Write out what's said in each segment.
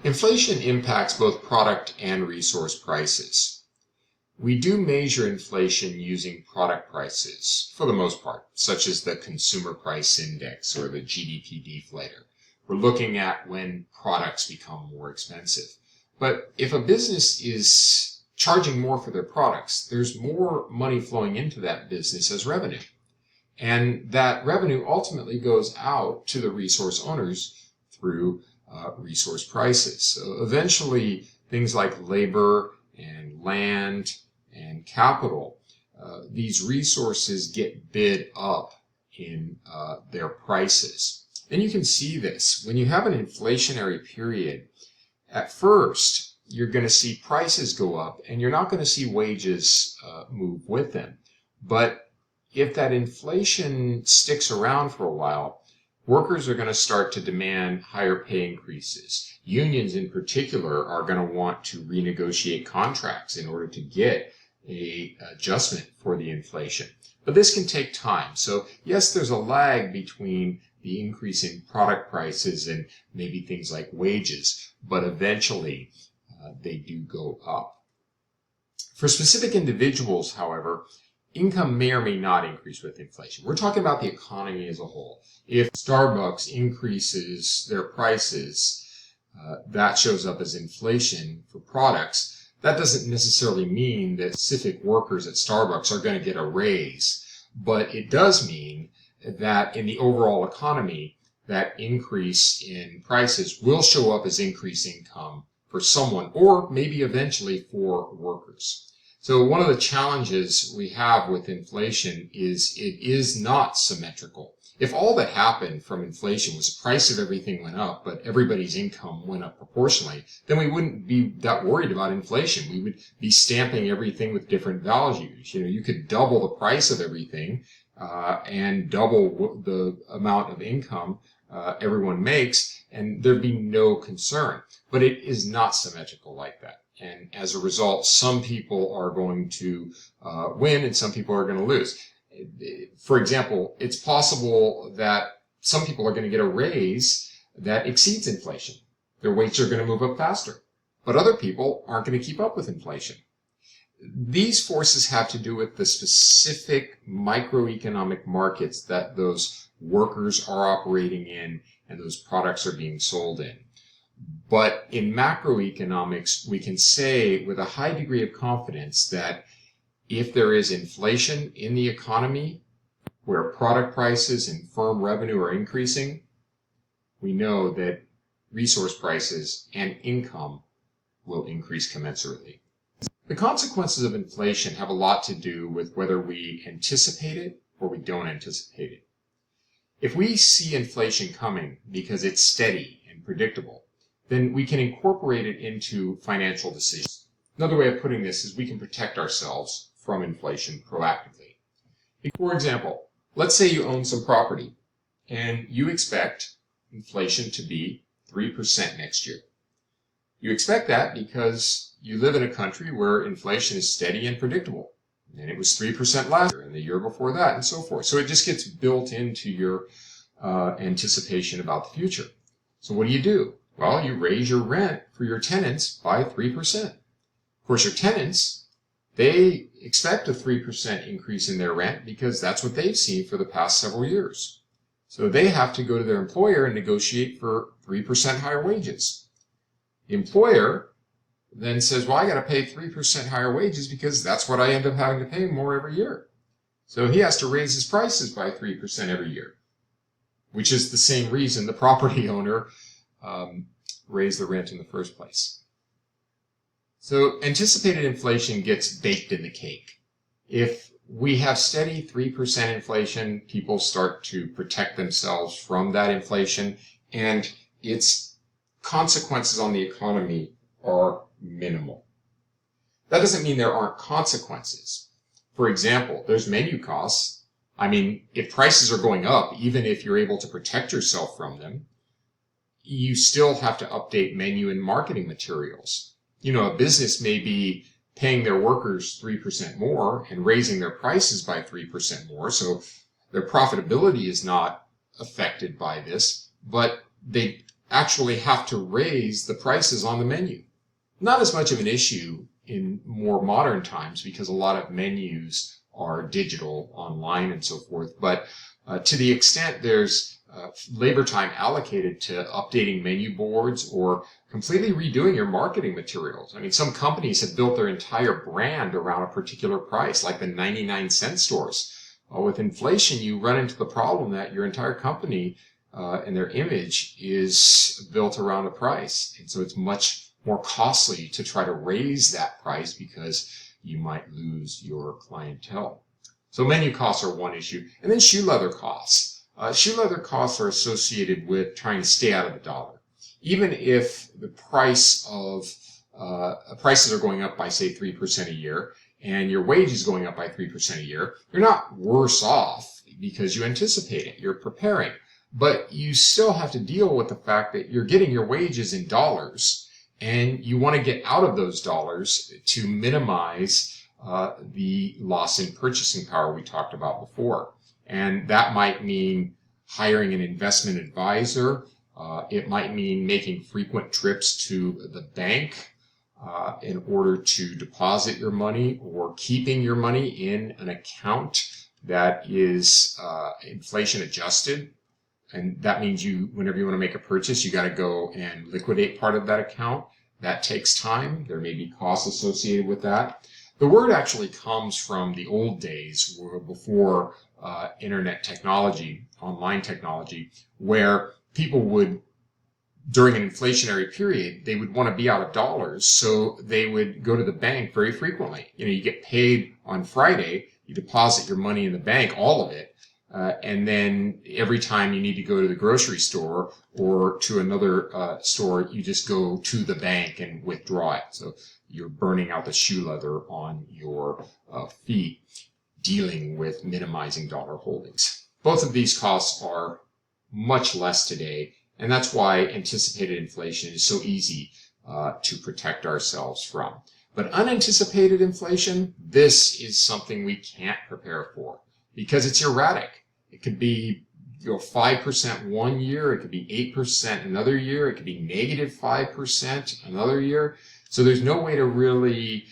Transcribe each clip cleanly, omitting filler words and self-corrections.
Inflation impacts both product and resource prices. We do measure inflation using product prices for the most part, such as the Consumer Price Index or the GDP deflator. We're looking at when products become more expensive. But if a business is charging more for their products, there's more money flowing into that business as revenue. And that revenue ultimately goes out to the resource owners through resource prices. So eventually, things like labor and land and capital, these resources get bid up in their prices. And you can see this. When you have an inflationary period, at first, you're going to see prices go up, and you're not going to see wages move with them. But if that inflation sticks around for a while, workers are going to start to demand higher pay increases. Unions in particular are going to want to renegotiate contracts in order to get an adjustment for the inflation. But this can take time. So yes, there's a lag between the increase in product prices and maybe things like wages, but eventually they do go up. For specific individuals, however, income may or may not increase with inflation. We're talking about the economy as a whole. If Starbucks increases their prices, that shows up as inflation for products. That doesn't necessarily mean that specific workers at Starbucks are going to get a raise, but it does mean that in the overall economy, that increase in prices will show up as increased income for someone, or maybe eventually for workers. So one of the challenges we have with inflation is it is not symmetrical. If all that happened from inflation was the price of everything went up, but everybody's income went up proportionally, then we wouldn't be that worried about inflation. We would be stamping everything with different values. You could double the price of everything and double the amount of income everyone makes, and there'd be no concern. But it is not symmetrical like that. And as a result, some people are going to win and some people are going to lose. For example, it's possible that some people are going to get a raise that exceeds inflation. Their wages are going to move up faster. But other people aren't going to keep up with inflation. These forces have to do with the specific microeconomic markets that those workers are operating in and those products are being sold in. But in macroeconomics, we can say with a high degree of confidence that if there is inflation in the economy where product prices and firm revenue are increasing, we know that resource prices and income will increase commensurately. The consequences of inflation have a lot to do with whether we anticipate it or we don't anticipate it. If we see inflation coming because it's steady and predictable, then we can incorporate it into financial decisions. Another way of putting this is we can protect ourselves from inflation proactively. For example, let's say you own some property and you expect inflation to be 3% next year. You expect that because you live in a country where inflation is steady and predictable. And it was 3% last year and the year before that and so forth. So it just gets built into your anticipation about the future. So what do? Well, you raise your rent for your tenants by 3%. Of course, your tenants, they expect a 3% increase in their rent because that's what they've seen for the past several years. So they have to go to their employer and negotiate for 3% higher wages. The employer then says, well, I got to pay 3% higher wages because that's what I end up having to pay more every year. So he has to raise his prices by 3% every year, which is the same reason the property owner raised the rent in the first place. So anticipated inflation gets baked in the cake. If we have steady 3% inflation, people start to protect themselves from that inflation, and its consequences on the economy are minimal. That doesn't mean there aren't consequences. For example, there's menu costs. I mean, if prices are going up, even if you're able to protect yourself from them, you still have to update menu and marketing materials. A business may be paying their workers 3% more and raising their prices by 3% more, so their profitability is not affected by this, but they actually have to raise the prices on the menu. Not as much of an issue in more modern times because a lot of menus are digital, online, and so forth. But to the extent there's labor time allocated to updating menu boards or completely redoing your marketing materials. I mean, some companies have built their entire brand around a particular price, like the 99-cent stores. With inflation, you run into the problem that your entire company and their image is built around a price. And so it's much more costly to try to raise that price because you might lose your clientele. So menu costs are one issue. And then shoe leather costs. Shoe leather costs are associated with trying to stay out of the dollar. Even if the price of prices are going up by, say, 3% a year, and your wage is going up by 3% a year, you're not worse off because you anticipate it. You're preparing. But you still have to deal with the fact that you're getting your wages in dollars, and you want to get out of those dollars to minimize the loss in purchasing power we talked about before. And that might mean hiring an investment advisor. It might mean making frequent trips to the bank in order to deposit your money, or keeping your money in an account that is inflation adjusted. And that means whenever you want to make a purchase, you got to go and liquidate part of that account. That takes time. There may be costs associated with that. The word actually comes from the old days, before internet technology, online technology, where people would, during an inflationary period, they would want to be out of dollars, so they would go to the bank very frequently. You get paid on Friday, you deposit your money in the bank, all of it, and then every time you need to go to the grocery store or to another store, you just go to the bank and withdraw it. So you're burning out the shoe leather on your feet, dealing with minimizing dollar holdings. Both of these costs are much less today, and that's why anticipated inflation is so easy to protect ourselves from. But unanticipated inflation, this is something we can't prepare for because it's erratic. It could be 5% one year, it could be 8% another year, it could be negative 5% another year. So there's no way to really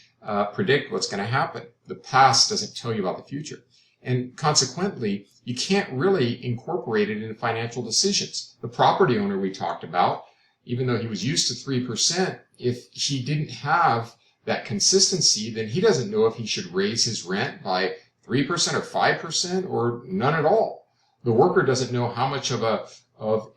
predict what's going to happen. The past doesn't tell you about the future. And consequently, you can't really incorporate it into financial decisions. The property owner we talked about, even though he was used to 3%, if he didn't have that consistency, then he doesn't know if he should raise his rent by 3% or 5% or none at all. The worker doesn't know how much of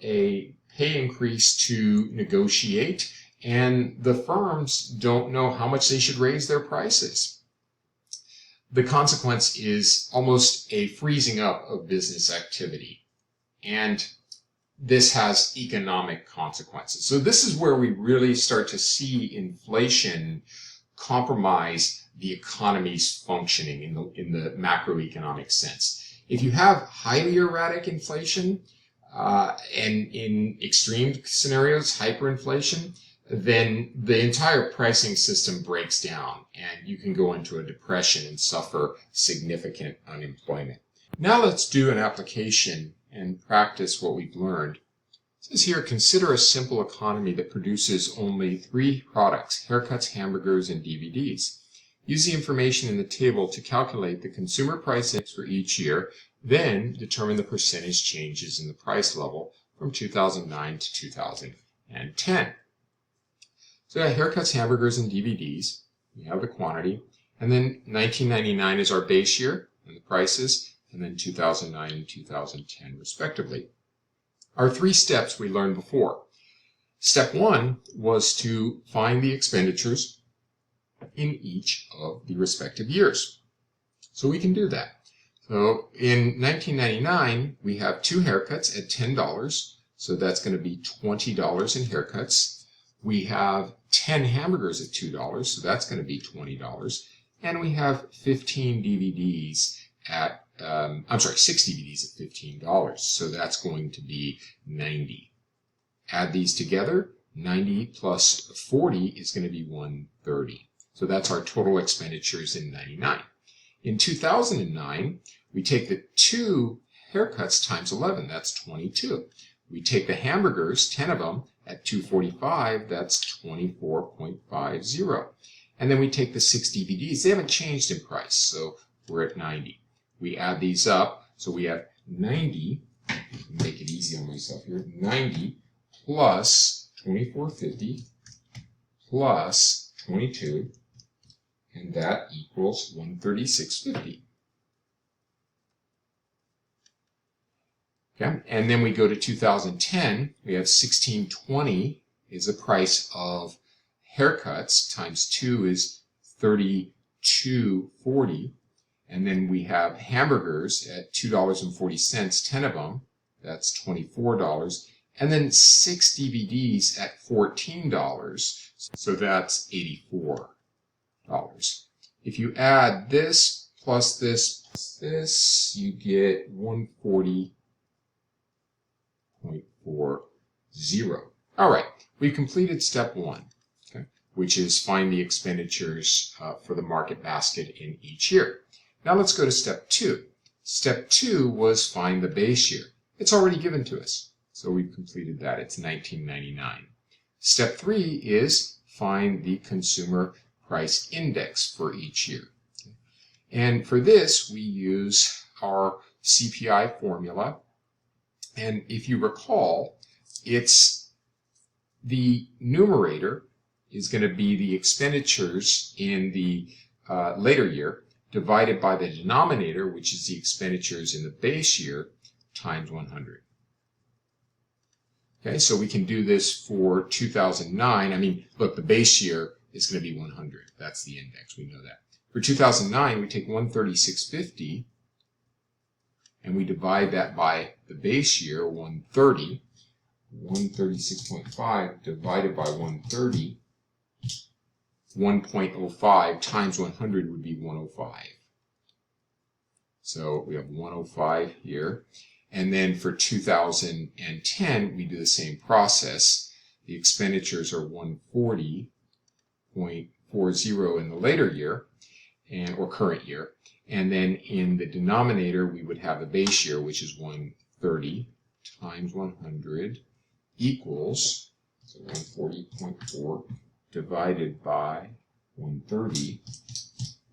a pay increase to negotiate, and the firms don't know how much they should raise their prices. The consequence is almost a freezing up of business activity. And this has economic consequences. So this is where we really start to see inflation compromise the economy's functioning in the macroeconomic sense. If you have highly erratic inflation, and in extreme scenarios, hyperinflation, then the entire pricing system breaks down and you can go into a depression and suffer significant unemployment. Now let's do an application and practice what we've learned. It says here, consider a simple economy that produces only 3 products: haircuts, hamburgers, and DVDs. Use the information in the table to calculate the consumer price index for each year, then determine the percentage changes in the price level from 2009 to 2010. So haircuts, hamburgers, and DVDs. We have the quantity. And then 1999 is our base year and the prices, and then 2009 and 2010 respectively. Our 3 steps we learned before. Step 1 was to find the expenditures in each of the respective years. So we can do that. So in 1999, we have 2 haircuts at $10. So that's going to be $20 in haircuts. We have 10 hamburgers at $2, so that's going to be $20. And we have 15 DVDs at, 6 DVDs at $15, so that's going to be $90. Add these together, 90 plus 40 is going to be $130. So that's our total expenditures in 99. In 2009, we take the 2 haircuts times 11, that's 22. We take the hamburgers, 10 of them, at $2.45, that's $24.50. And then we take the 6 DVDs. They haven't changed in price, so we're at 90. We add these up, so we have 90, make it easy on myself here, 90 plus $24.50 plus 22, and that equals $136.50. Okay, and then we go to 2010, we have $16.20 is the price of haircuts, times 2 is $32.40, and then we have hamburgers at $2.40, 10 of them, that's $24, and then 6 DVDs at $14, so that's $84. If you add this plus this, you get $140.40. All right, we've completed step 1, okay, which is find the expenditures for the market basket in each year. Now let's go to step 2. Step 2 was find the base year. It's already given to us, so we've completed that. It's 1999. Step 3 is find the consumer price index for each year. Okay. And for this, we use our CPI formula. And if you recall, it's the numerator is going to be the expenditures in the later year divided by the denominator, which is the expenditures in the base year, times 100. Okay, so we can do this for 2009. I mean, look, the base year is going to be 100. That's the index. We know that. For 2009, we take 136.50 and we divide that by the base year, 130. 136.5 divided by 130, 1.05 times 100 would be 105. So we have 105 here. And then for 2010, we do the same process. The expenditures are 140.40 in the later year, or current year. And then in the denominator, we would have the base year, which is 130 times 100 equals, so 140.4 divided by 130,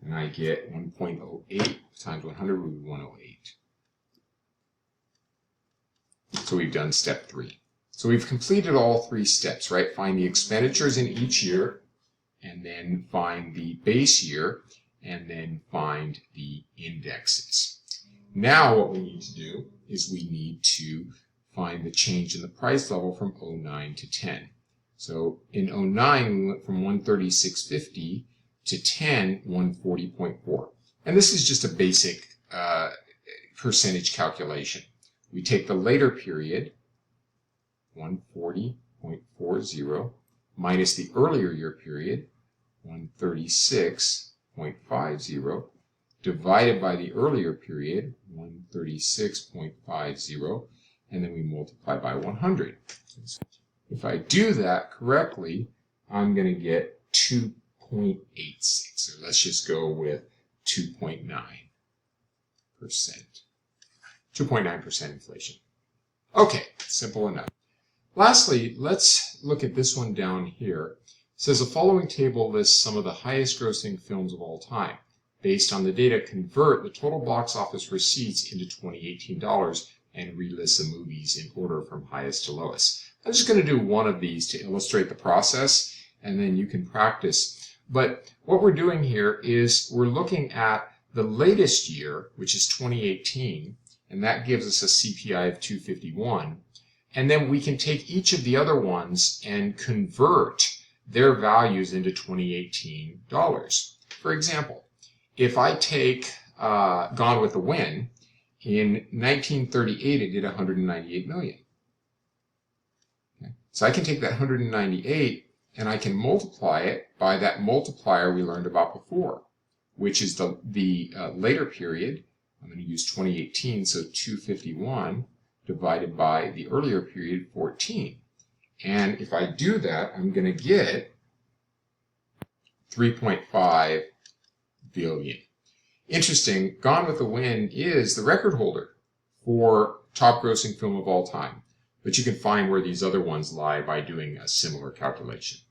and I get 1.08 times 100 would be 108. So we've done step 3. So we've completed all 3 steps, right? Find the expenditures in each year, and then find the base year, and then find the indexes. Now what we need to do is we need to find the change in the price level from 09 to 10. So in 09, we went from 136.50 to 10, 140.4. And this is just a basic percentage calculation. We take the later period, 140.40, minus the earlier year period, 136.50, divided by the earlier period, 136.50, and then we multiply by 100. If I do that correctly, I'm going to get 2.86. So let's just go with 2.9%. 2.9% inflation. Okay, simple enough. Lastly, let's look at this one down here. It says the following table lists some of the highest grossing films of all time. Based on the data, convert the total box office receipts into 2018 dollars and relist the movies in order from highest to lowest. I'm just going to do one of these to illustrate the process, and then you can practice. But what we're doing here is we're looking at the latest year, which is 2018, and that gives us a CPI of 251. And then we can take each of the other ones and convert their values into 2018 dollars. For example, if I take Gone with the Wind, in 1938 it did 198 million. Okay. So I can take that 198 and I can multiply it by that multiplier we learned about before, which is the later period. I'm going to use 2018, so 251 divided by the earlier period, 14. And if I do that, I'm going to get 3.5 billion. Interesting, Gone with the Wind is the record holder for top grossing film of all time. but you can find where these other ones lie by doing a similar calculation.